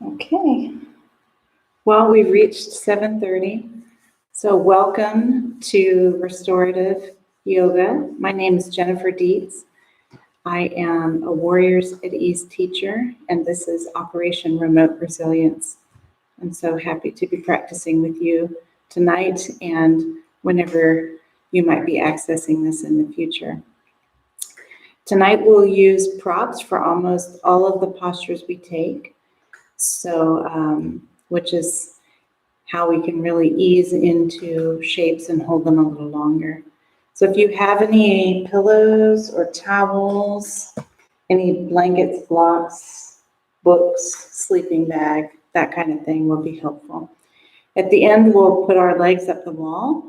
Okay. Well, we've reached 7:30. So welcome to Restorative Yoga. My name is Jennifer Dietz. I am a Warriors at Ease teacher, and this is Operation Remote Resilience. I'm so happy to be practicing with you tonight and whenever you might be accessing this in the future. Tonight we'll use props for almost all of the postures we take, which is how we can really ease into shapes and hold them a little longer. So if you have any pillows or towels, any blankets, blocks, books, sleeping bag, that kind of thing will be helpful. At the end, we'll put our legs up the wall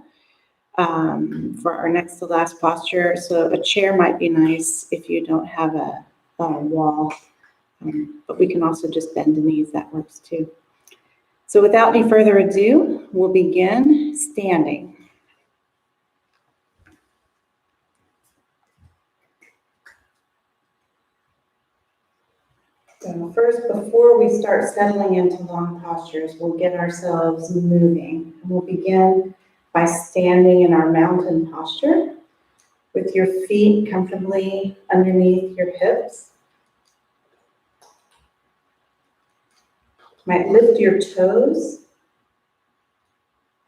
for our next to last posture. So a chair might be nice if you don't have a wall, but we can also just bend the knees, that works too. So without any further ado, we'll begin standing. So first, before we start settling into long postures, we'll get ourselves moving. We'll begin by standing in our mountain posture with your feet comfortably underneath your hips. You might lift your toes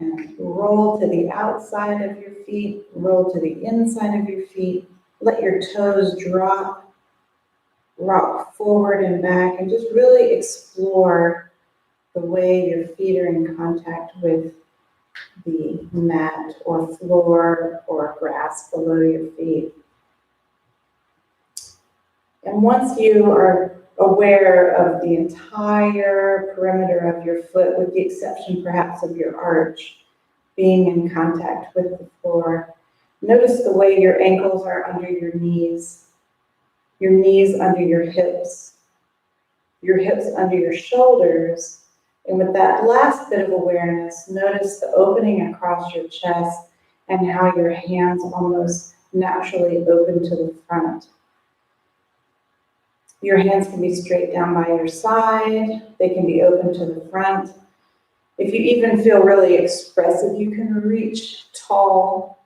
and roll to the outside of your feet, roll to the inside of your feet. Let your toes drop, rock forward and back, and just really explore the way your feet are in contact with the mat or floor or grass below your feet. And once you are aware of the entire perimeter of your foot, with the exception perhaps of your arch, being in contact with the floor, notice the way your ankles are under your knees under your hips under your shoulders. And with that last bit of awareness, notice the opening across your chest and how your hands almost naturally open to the front. Your hands can be straight down by your side. They can be open to the front. If you even feel really expressive, you can reach tall.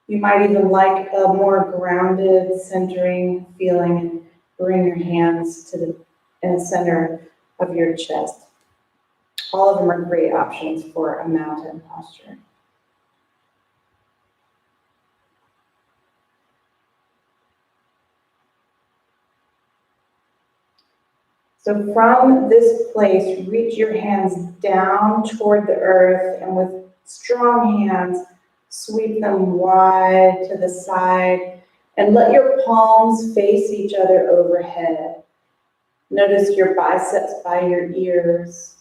You might even like a more grounded, centering feeling and bring your hands to the center of your chest. All of them are great options for a mountain posture. So from this place, reach your hands down toward the earth, and with strong hands, sweep them wide to the side and let your palms face each other overhead. Notice your biceps by your ears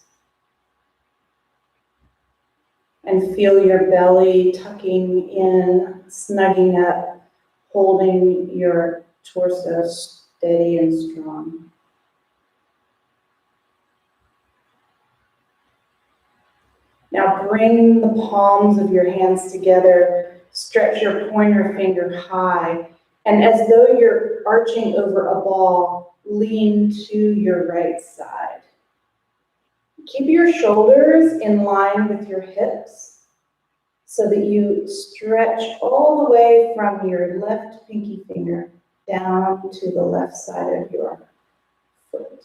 and feel your belly tucking in, snugging up, holding your torso steady and strong. Now bring the palms of your hands together, stretch your pointer finger high, and as though you're arching over a ball, lean to your right side. Keep your shoulders in line with your hips so that you stretch all the way from your left pinky finger down to the left side of your foot.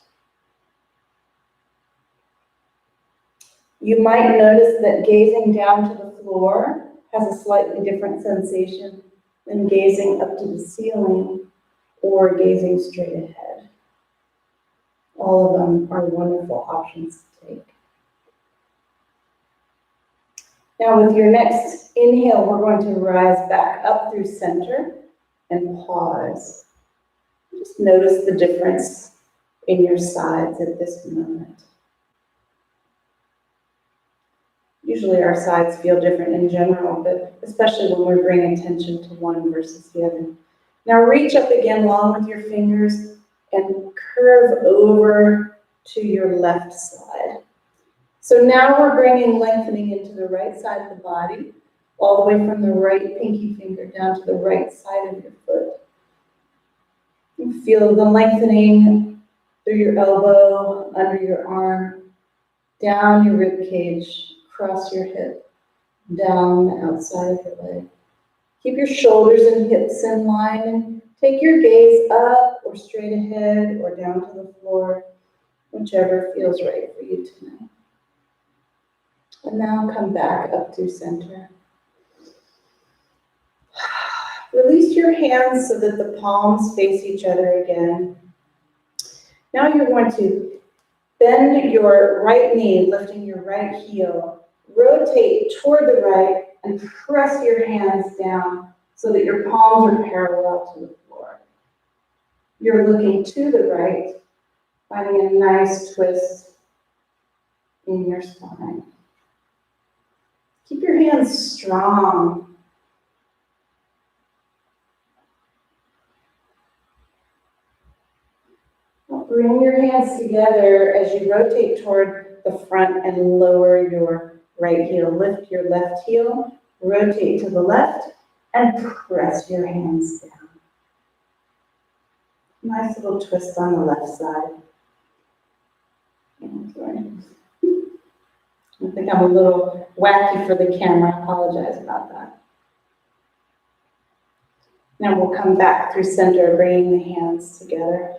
You might notice that gazing down to the floor has a slightly different sensation than gazing up to the ceiling or gazing straight ahead. All of them are wonderful options to take. Now with your next inhale, we're going to rise back up through center and pause. Just notice the difference in your sides at this moment. Usually our sides feel different in general, but especially when we bring attention to one versus the other. Now reach up again long with your fingers and curve over to your left side. So now we're bringing lengthening into the right side of the body, all the way from the right pinky finger down to the right side of your foot. Feel the lengthening through your elbow, under your arm, down your rib cage, across your hip, down the outside of your leg. Keep your shoulders and hips in line and take your gaze up or straight ahead or down to the floor, whichever feels right for you tonight. And now come back up through center. Release your hands so that the palms face each other again. Now you're going to bend your right knee, lifting your right heel. Rotate toward the right and press your hands down so that your palms are parallel to the floor. You're looking to the right, finding a nice twist in your spine. Keep your hands strong. Bring your hands together as you rotate toward the front and lower your right heel. Lift your left heel, rotate to the left, and press your hands down. Nice little twist on the left side. I think I'm a little wacky for the camera. I apologize about that. Now we'll come back through center, bringing the hands together.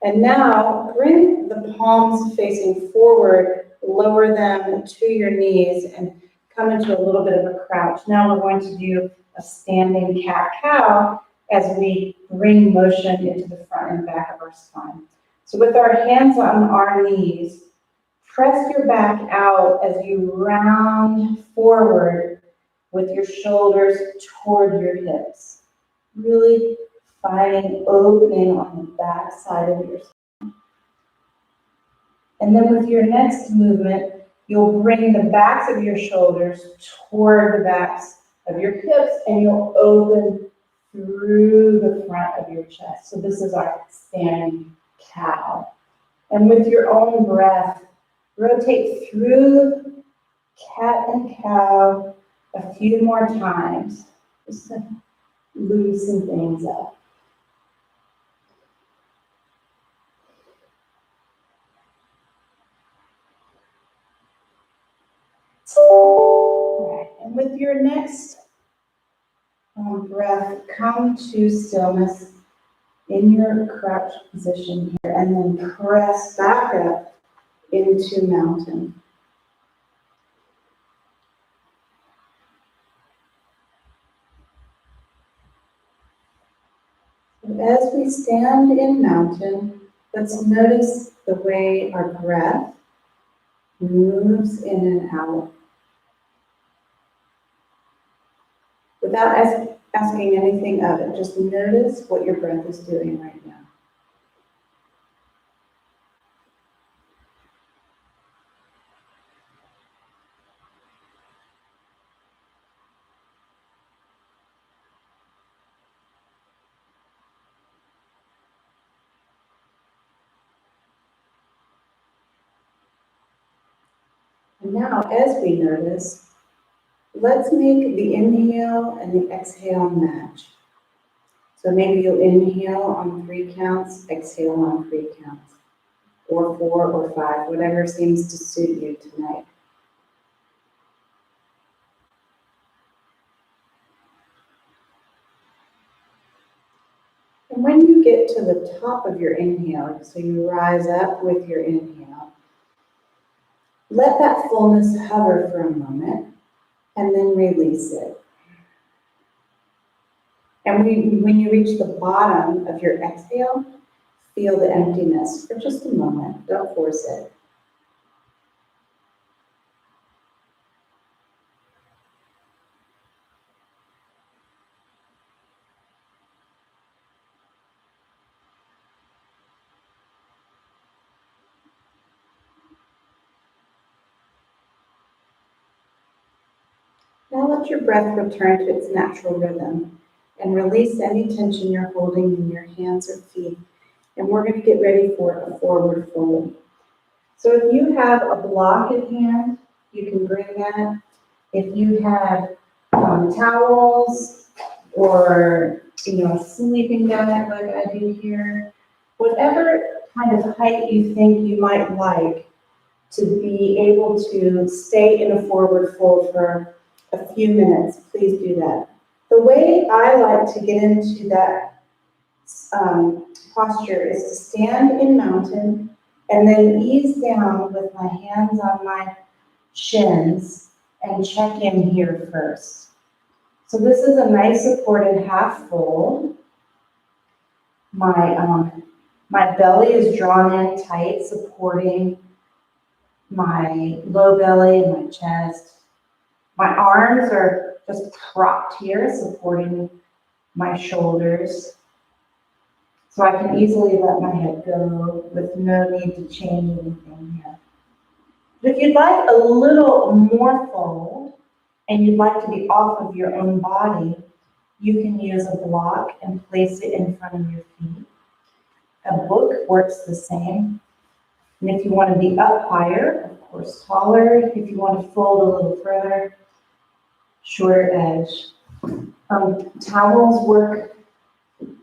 And now bring the palms facing forward, lower them to your knees, and come into a little bit of a crouch. Now we're going to do a standing cat-cow as we bring motion into the front and back of our spine. So with our hands on our knees, press your back out as you round forward with your shoulders toward your hips. Really finding opening on the back side of your spine. And then with your next movement, you'll bring the backs of your shoulders toward the backs of your hips, and you'll open through the front of your chest. So this is our standing cow. And with your own breath, rotate through cat and cow a few more times, just to loosen things up. Right. And with your next breath, come to stillness in your crouch position here, and then press back up into mountain. As we stand in mountain, let's notice the way our breath moves in and out. Without asking anything of it, just notice what your breath is doing right now. And now, as we notice, let's make the inhale and the exhale match. So maybe you'll inhale on 3 counts, exhale on 3 counts, or 4 or 5, whatever seems to suit you tonight. And when you get to the top of your inhale, so you rise up with your inhale, let that fullness hover for a moment and then release it. And when you reach the bottom of your exhale, feel the emptiness for just a moment. Don't force it. Now let your breath return to its natural rhythm and release any tension you're holding in your hands or feet. And we're going to get ready for a forward fold. So if you have a block at hand, you can bring that. If you have towels or a sleeping bag like I do here. Whatever kind of height you think you might like to be able to stay in a forward fold for a few minutes, please do that. The way I like to get into that posture is to stand in mountain and then ease down with my hands on my shins and check in here first. So this is a nice supported half fold. My belly is drawn in tight, supporting my low belly and my chest. My arms are just propped here, supporting my shoulders. So I can easily let my head go with no need to change anything here. But if you'd like a little more fold, and you'd like to be off of your own body, you can use a block and place it in front of your feet. A book works the same. And if you want to be up higher, of course taller. If you want to fold a little further, shorter edge. Towels work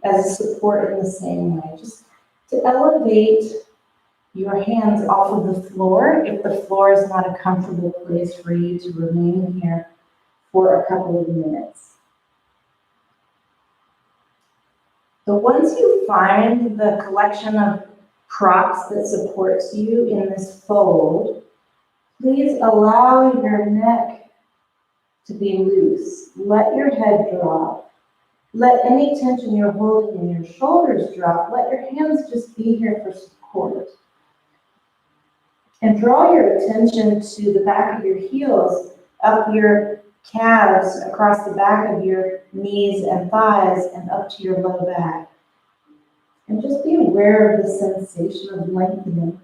as a support in the same way. Just to elevate your hands off of the floor if the floor is not a comfortable place for you to remain here for a couple of minutes. So once you find the collection of props that supports you in this fold, please allow your neck to be loose. Let your head drop. Let any tension you're holding in your shoulders drop. Let your hands just be here for support. And draw your attention to the back of your heels, up your calves, across the back of your knees and thighs, and up to your low back. And just be aware of the sensation of lengthening.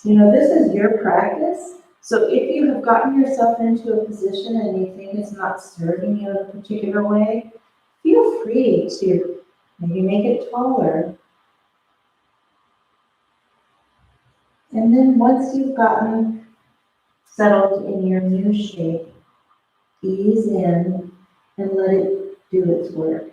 This is your practice. So if you have gotten yourself into a position and you think it's not serving you in a particular way, feel free to maybe make it taller. And then once you've gotten settled in your new shape, ease in and let it do its work.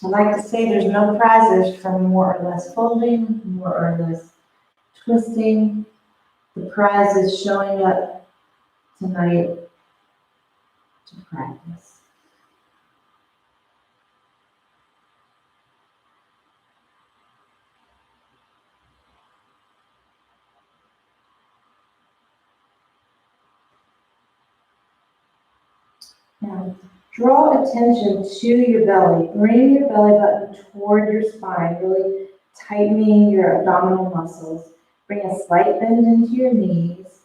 I like to say there's no prizes for more or less folding, more or less twisting. The prize is showing up tonight to practice. Now, draw attention to your belly. Bring your belly button toward your spine, really tightening your abdominal muscles. Bring a slight bend into your knees,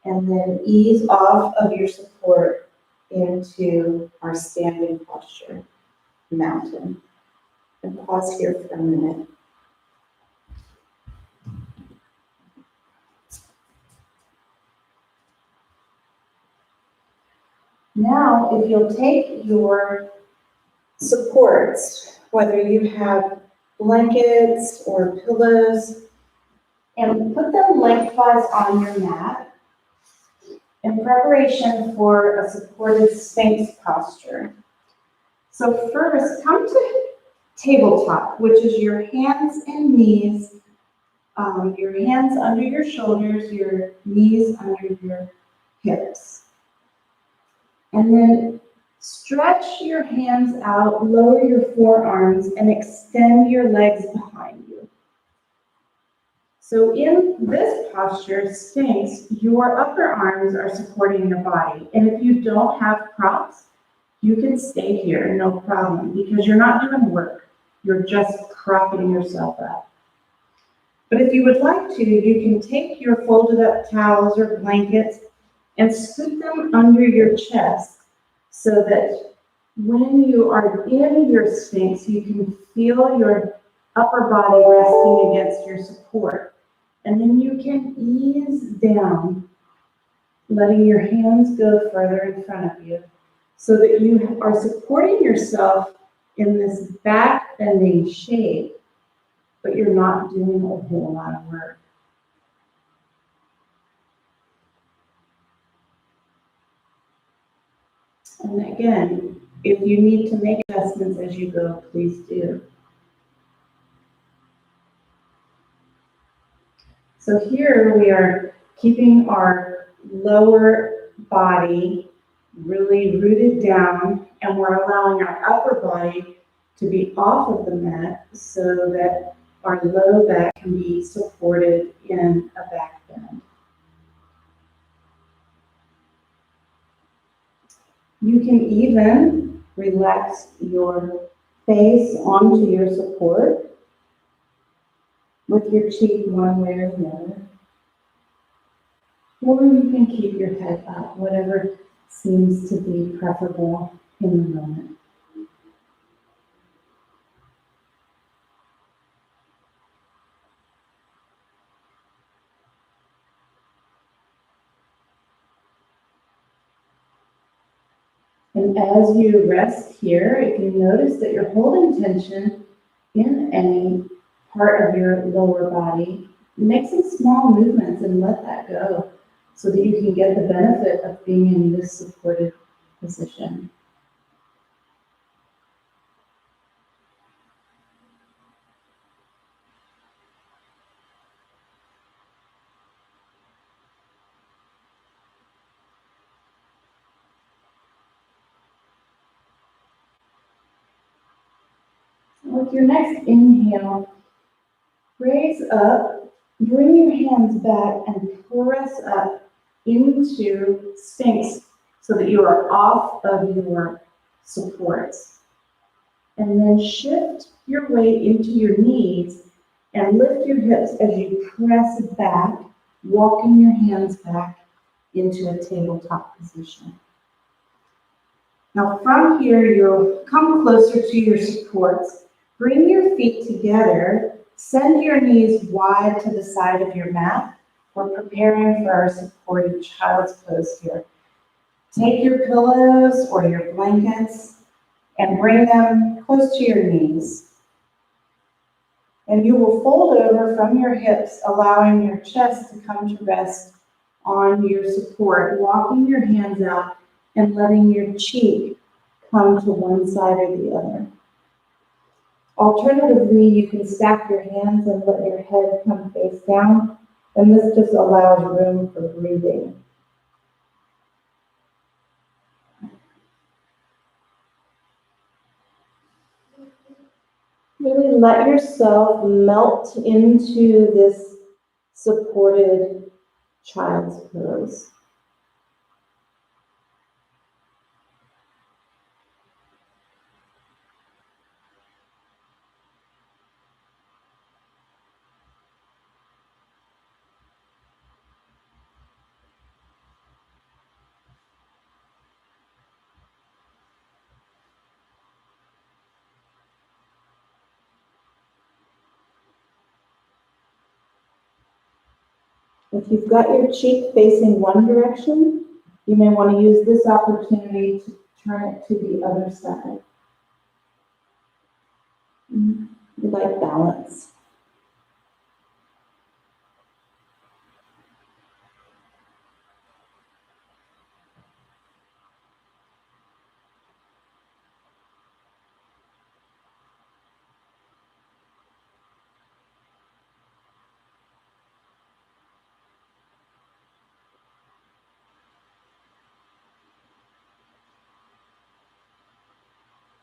and then ease off of your support into our standing posture, mountain. And pause here for a minute. Now, if you'll take your supports, whether you have blankets or pillows, and put them lengthwise on your mat in preparation for a supported Sphinx posture. So first, come to tabletop, which is your hands and knees, your hands under your shoulders, your knees under your hips. And then stretch your hands out, lower your forearms, and extend your legs behind you. So in this posture, Sphinx, your upper arms are supporting your body. And if you don't have props, you can stay here, no problem, because you're not doing work. You're just propping yourself up. But if you would like to, you can take your folded up towels or blankets and scoot them under your chest so that when you are in your Sphinx, you can feel your upper body resting against your support. And then you can ease down letting your hands go further in front of you so that you are supporting yourself in this back bending shape, but you're not doing a whole lot of work. And again, if you need to make adjustments as you go, please do. So here we are keeping our lower body really rooted down, and we're allowing our upper body to be off of the mat so that our low back can be supported in a back bend. You can even relax your face onto your support with your cheek one way or the other. Or you can keep your head up, whatever seems to be preferable in the moment. And as you rest here, if you notice that you're holding tension in any part of your lower body, make some small movements and let that go so that you can get the benefit of being in this supported position. With your next inhale, raise up, bring your hands back and press up into Sphinx so that you are off of your supports. And then shift your weight into your knees and lift your hips as you press back, walking your hands back into a tabletop position. Now from here, you'll come closer to your supports. Bring your feet together, send your knees wide to the side of your mat. We're preparing for our supported child's pose here. Take your pillows or your blankets and bring them close to your knees. And you will fold over from your hips, allowing your chest to come to rest on your support, walking your hands out and letting your cheek come to one side or the other. Alternatively, you can stack your hands and let your head come face down, and this just allows room for breathing. Really let yourself melt into this supported child's pose. If you've got your cheek facing one direction, you may want to use this opportunity to turn it to the other side. You like balance.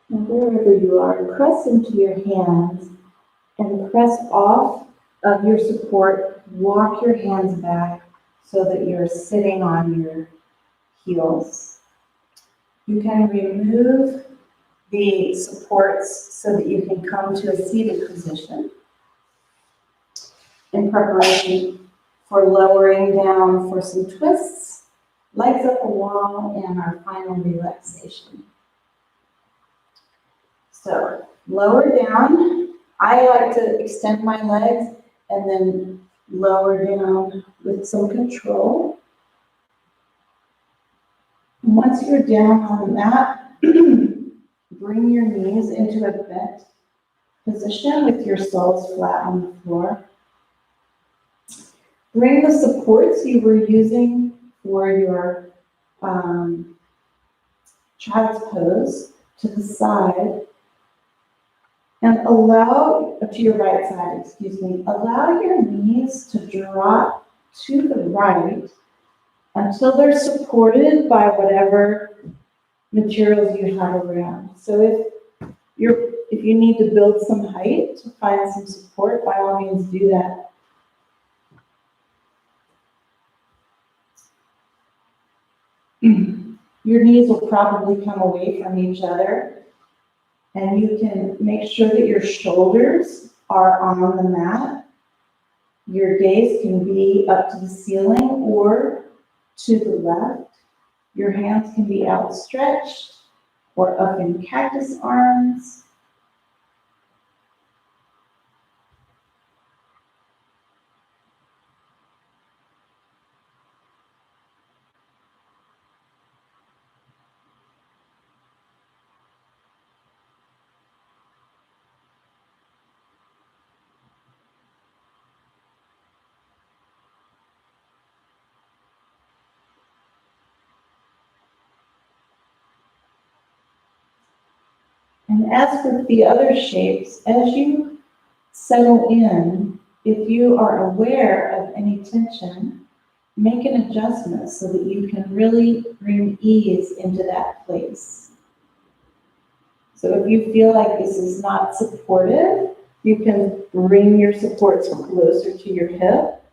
And wherever you are, press into your hands and press off of your support. Walk your hands back so that you're sitting on your heels. You can remove the supports so that you can come to a seated position in preparation for lowering down for some twists, legs up a wall, and our final relaxation. So lower down. I like to extend my legs and then lower down with some control. Once you're down on the mat, bring your knees into a bent position with your soles flat on the floor. Bring the supports you were using for your child's pose to the side and allow, to your right side, excuse me, allow your knees to drop to the right until they're supported by whatever materials you have around. So if you need to build some height to find some support, by all means do that. Your knees will probably come away from each other, and you can make sure that your shoulders are on the mat. Your gaze can be up to the ceiling or to the left. Your hands can be outstretched or up in cactus arms. And as with the other shapes, as you settle in, if you are aware of any tension, make an adjustment so that you can really bring ease into that place. So if you feel like this is not supportive, you can bring your supports closer to your hip,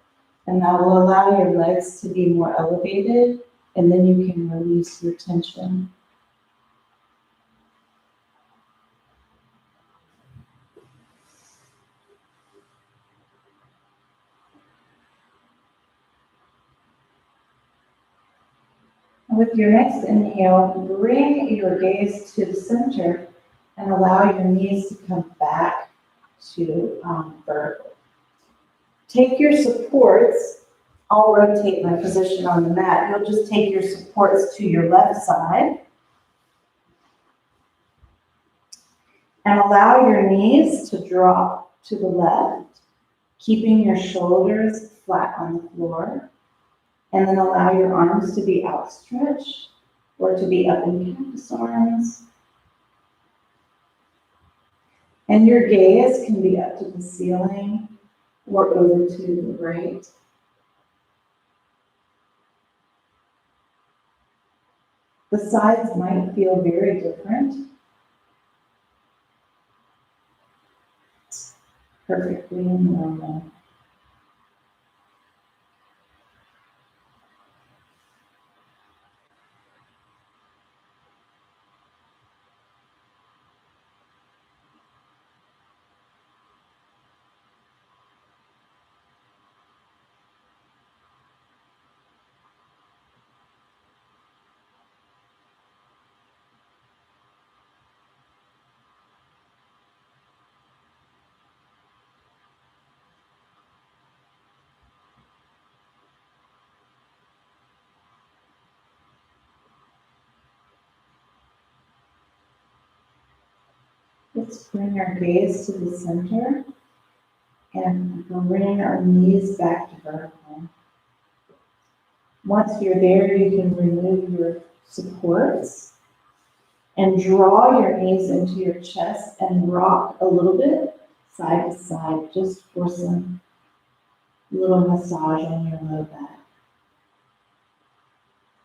and that will allow your legs to be more elevated, and then you can release your tension. With your next inhale, bring your gaze to the center and allow your knees to come back to vertical. Take your supports. I'll rotate my position on the mat. You'll just take your supports to your left side and allow your knees to drop to the left, keeping your shoulders flat on the floor. And then allow your arms to be outstretched or to be up in cactus arms. And your gaze can be up to the ceiling or over to the right. The sides might feel very different. Perfectly normal. Let's bring our gaze to the center and bring our knees back to vertical. Once you're there, you can remove your supports and draw your knees into your chest and rock a little bit side to side, just for some little massage on your low back.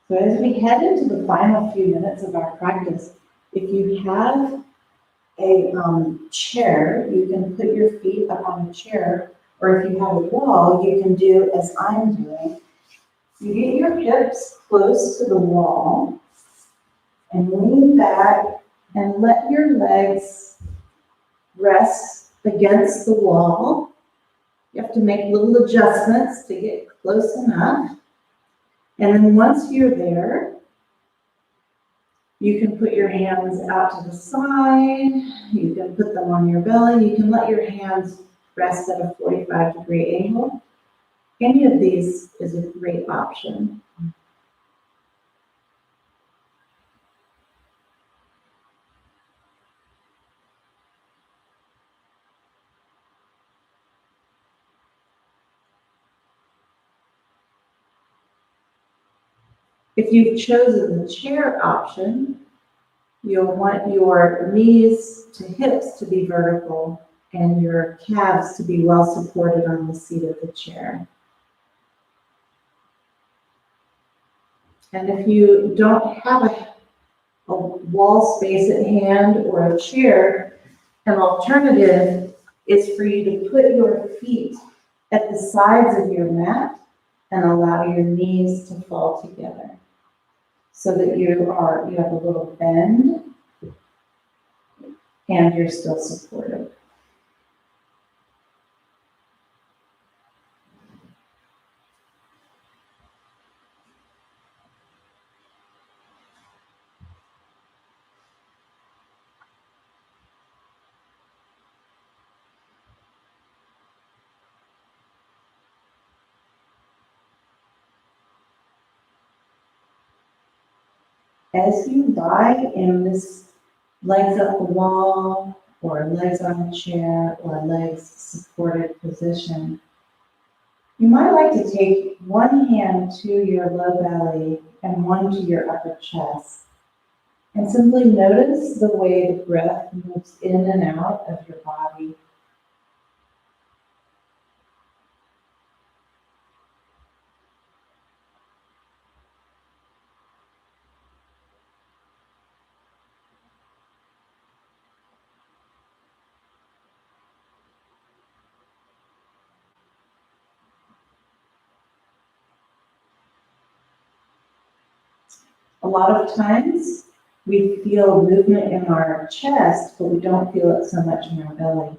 So as we head into the final few minutes of our practice, if you have a chair, you can put your feet up on a chair, or if you have a wall, you can do as I'm doing. You get your hips close to the wall and lean back and let your legs rest against the wall. You have to make little adjustments to get close enough. And then once you're there, you can put your hands out to the side. You can put them on your belly. You can let your hands rest at a 45-degree angle. Any of these is a great option. If you've chosen the chair option, you'll want your knees to hips to be vertical and your calves to be well supported on the seat of the chair. And if you don't have a wall space at hand or a chair, an alternative is for you to put your feet at the sides of your mat and allow your knees to fall together so that you have a little bend and you're still supported. As you lie in this legs up the wall or legs on a chair or legs supported position, you might like to take one hand to your low belly and one to your upper chest. And simply notice the way the breath moves in and out of your body. A lot of times we feel movement in our chest, but we don't feel it so much in our belly.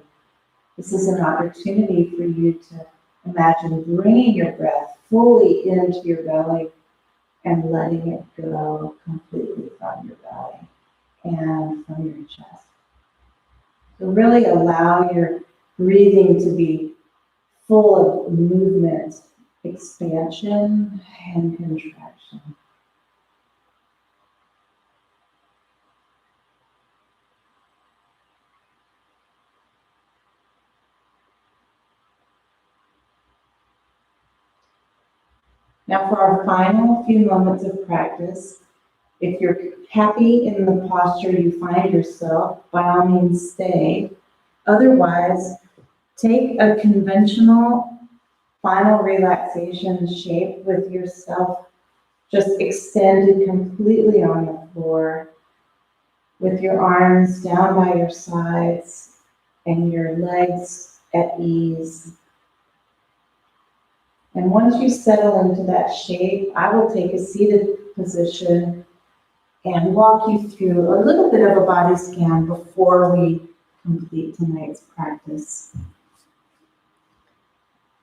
This is an opportunity for you to imagine bringing your breath fully into your belly and letting it go completely from your belly and from your chest. So really allow your breathing to be full of movement, expansion, and contraction. Now for our final few moments of practice, if you're happy in the posture you find yourself, by all means stay. Otherwise, take a conventional final relaxation shape with yourself just extended completely on the floor with your arms down by your sides and your legs at ease. And once you settle into that shape, I will take a seated position and walk you through a little bit of a body scan before we complete tonight's practice.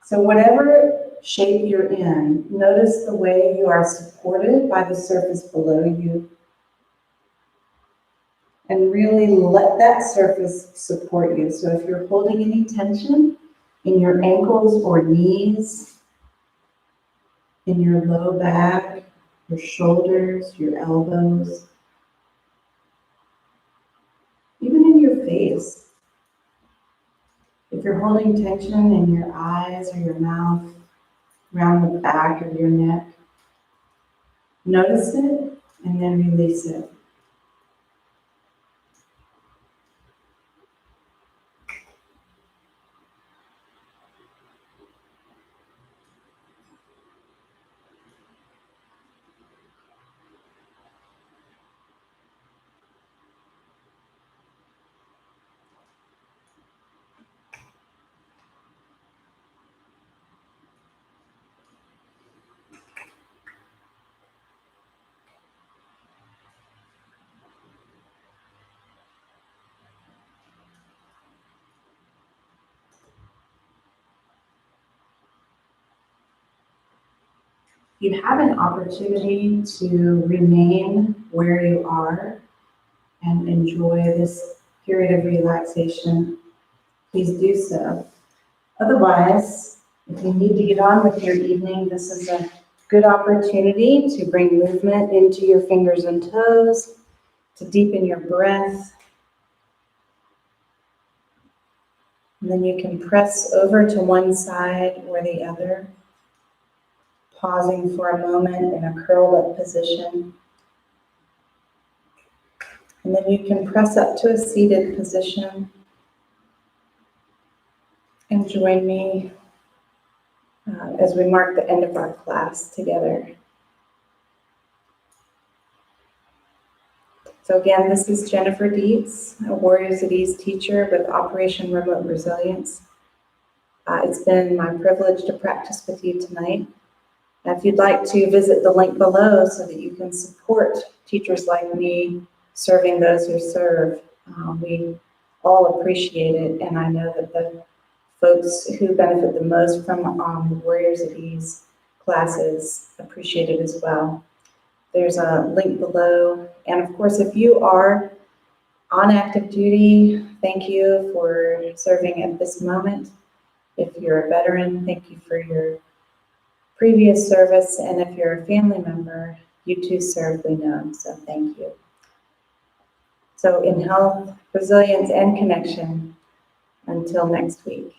So whatever shape you're in, notice the way you are supported by the surface below you. And really let that surface support you. So if you're holding any tension in your ankles or knees, in your low back, your shoulders, your elbows, even in your face. If you're holding tension in your eyes or your mouth, around the back of your neck, notice it and then release it. You have an opportunity to remain where you are and enjoy this period of relaxation. Please do so. Otherwise, if you need to get on with your evening, this is a good opportunity to bring movement into your fingers and toes, to deepen your breath. And then you can press over to one side or the other. pausing for a moment in a curled up position. And then you can press up to a seated position and join me as we mark the end of our class together. So again, this is Jennifer Dietz, a Warriors at Ease teacher with Operation Remote Resilience. It's been my privilege to practice with you tonight. If you'd like to visit the link below so that you can support teachers like me serving those who serve, we all appreciate it, and I know that the folks who benefit the most from the Warriors at Ease classes appreciate it as well. There's a link below, and of course, if you are on active duty, thank you for serving at this moment. If you're a veteran, thank you for your previous service, and if you're a family member, you too served, we know, so thank you. So in health, resilience, and connection, until next week.